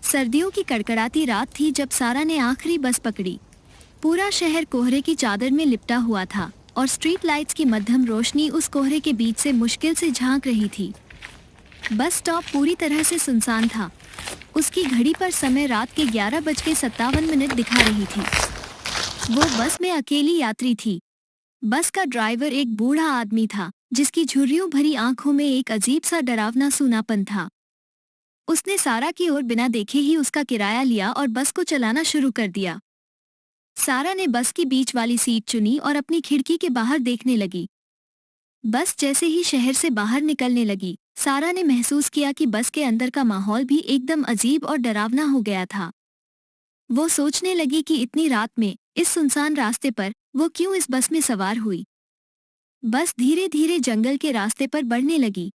सर्दियों की कड़कड़ाती रात थी जब सारा ने आखिरी बस पकड़ी। पूरा शहर कोहरे की चादर में लिपटा हुआ था और स्ट्रीट लाइट्स की मध्यम रोशनी उस कोहरे के बीच से मुश्किल से झांक रही थी। बस स्टॉप पूरी तरह से सुनसान था। उसकी घड़ी पर समय रात के 11:57 दिखा रही थी। वो बस में अकेली यात्री थी। बस का ड्राइवर एक बूढ़ा आदमी था जिसकी झुर्रियों भरी आंखों में एक अजीब सा डरावना सूनापन था। उसने सारा की ओर बिना देखे ही उसका किराया लिया और बस को चलाना शुरू कर दिया। सारा ने बस की बीच वाली सीट चुनी और अपनी खिड़की के बाहर देखने लगी। बस जैसे ही शहर से बाहर निकलने लगी, सारा ने महसूस किया कि बस के अंदर का माहौल भी एकदम अजीब और डरावना हो गया था। वो सोचने लगी कि इतनी रात में इस सुनसान रास्ते पर वो क्यों इस बस में सवार हुई। बस धीरे धीरे जंगल के रास्ते पर बढ़ने लगी।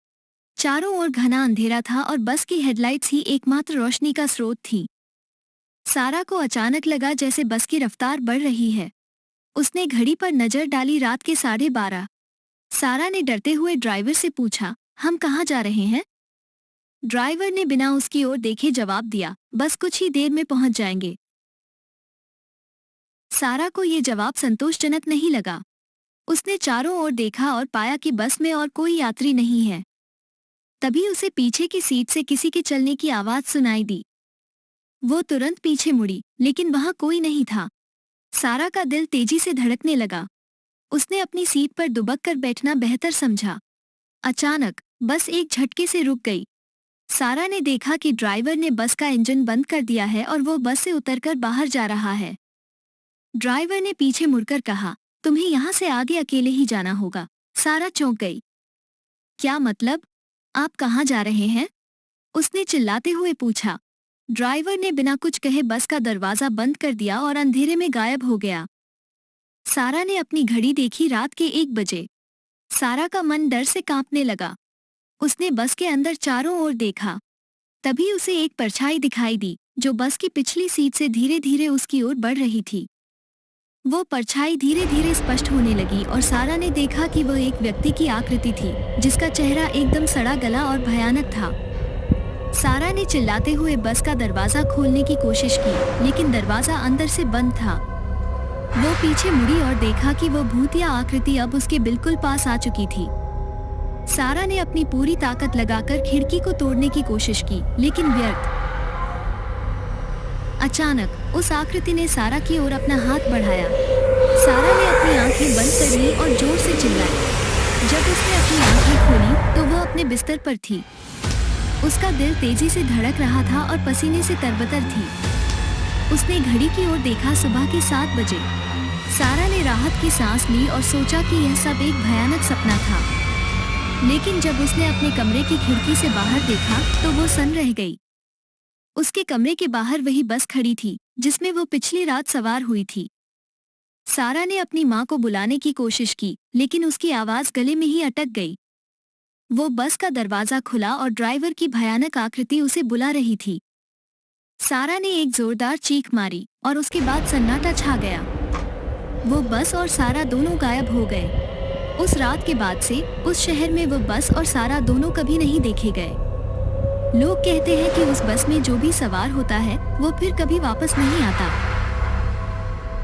चारों ओर घना अंधेरा था और बस की हेडलाइट्स ही एकमात्र रोशनी का स्रोत थी। सारा को अचानक लगा जैसे बस की रफ्तार बढ़ रही है। उसने घड़ी पर नजर डाली, रात के 12:30। सारा ने डरते हुए ड्राइवर से पूछा, हम कहाँ जा रहे हैं? ड्राइवर ने बिना उसकी ओर देखे जवाब दिया, बस कुछ ही देर में पहुंच जाएंगे। सारा को ये जवाब संतोषजनक नहीं लगा। उसने चारों ओर देखा और पाया कि बस में और कोई यात्री नहीं है। तभी उसे पीछे की सीट से किसी के चलने की आवाज सुनाई दी। वो तुरंत पीछे मुड़ी, लेकिन वहां कोई नहीं था। सारा का दिल तेजी से धड़कने लगा। उसने अपनी सीट पर दुबक कर बैठना बेहतर समझा। अचानक बस एक झटके से रुक गई। सारा ने देखा कि ड्राइवर ने बस का इंजन बंद कर दिया है और वो बस से उतरकर बाहर जा रहा है। ड्राइवर ने पीछे मुड़कर कहा, तुम्हें यहाँ से आगे अकेले ही जाना होगा। सारा चौंक गई। क्या मतलब? आप कहाँ जा रहे हैं? उसने चिल्लाते हुए पूछा। ड्राइवर ने बिना कुछ कहे बस का दरवाजा बंद कर दिया और अंधेरे में गायब हो गया। सारा ने अपनी घड़ी देखी, रात के 1 बजे। सारा का मन डर से कांपने लगा। उसने बस के अंदर चारों ओर देखा। तभी उसे एक परछाई दिखाई दी जो बस की पिछली सीट से धीरे धीरे उसकी ओर बढ़ रही थी। वो परछाई धीरे धीरे स्पष्ट होने लगी और सारा ने देखा कि वह एक व्यक्ति की आकृति थी जिसका चेहरा एकदम सड़ा गला और भयानक था। सारा ने चिल्लाते हुए बस का दरवाजा खोलने की कोशिश की, लेकिन दरवाजा अंदर से बंद था। वो पीछे मुड़ी और देखा कि वो भूतिया आकृति अब उसके बिल्कुल पास आ चुकी थी। सारा ने अपनी पूरी ताकत लगाकर खिड़की को तोड़ने की कोशिश की, लेकिन व्यर्थ। अचानक उस आकृति ने सारा की ओर अपना हाथ बढ़ाया। सारा ने अपनी आंखें बंद कर ली और जोर से चिल्लाई। जब उसने अपनी आंखें खोली तो वह अपने बिस्तर पर थी। उसका दिल तेजी से धड़क रहा था और पसीने से तरबतर थी। उसने घड़ी की ओर देखा, सुबह के 7 बजे। सारा ने राहत की सांस ली और सोचा कि यह सब एक भयानक सपना था। लेकिन जब उसने अपने कमरे की खिड़की से बाहर देखा तो वो सन्न रह गई। उसके कमरे के बाहर वही बस खड़ी थी जिसमें वो पिछली रात सवार हुई थी। सारा ने अपनी माँ को बुलाने की कोशिश की, लेकिन उसकी आवाज गले में ही अटक गई। वो बस का दरवाजा खुला और ड्राइवर की भयानक आकृति उसे बुला रही थी। सारा ने एक जोरदार चीख मारी और उसके बाद सन्नाटा छा गया। वो बस और सारा दोनों गायब हो गए। उस रात के बाद से उस शहर में वो बस और सारा दोनों कभी नहीं देखे गए। लोग कहते हैं कि उस बस में जो भी सवार होता है वो फिर कभी वापस नहीं आता।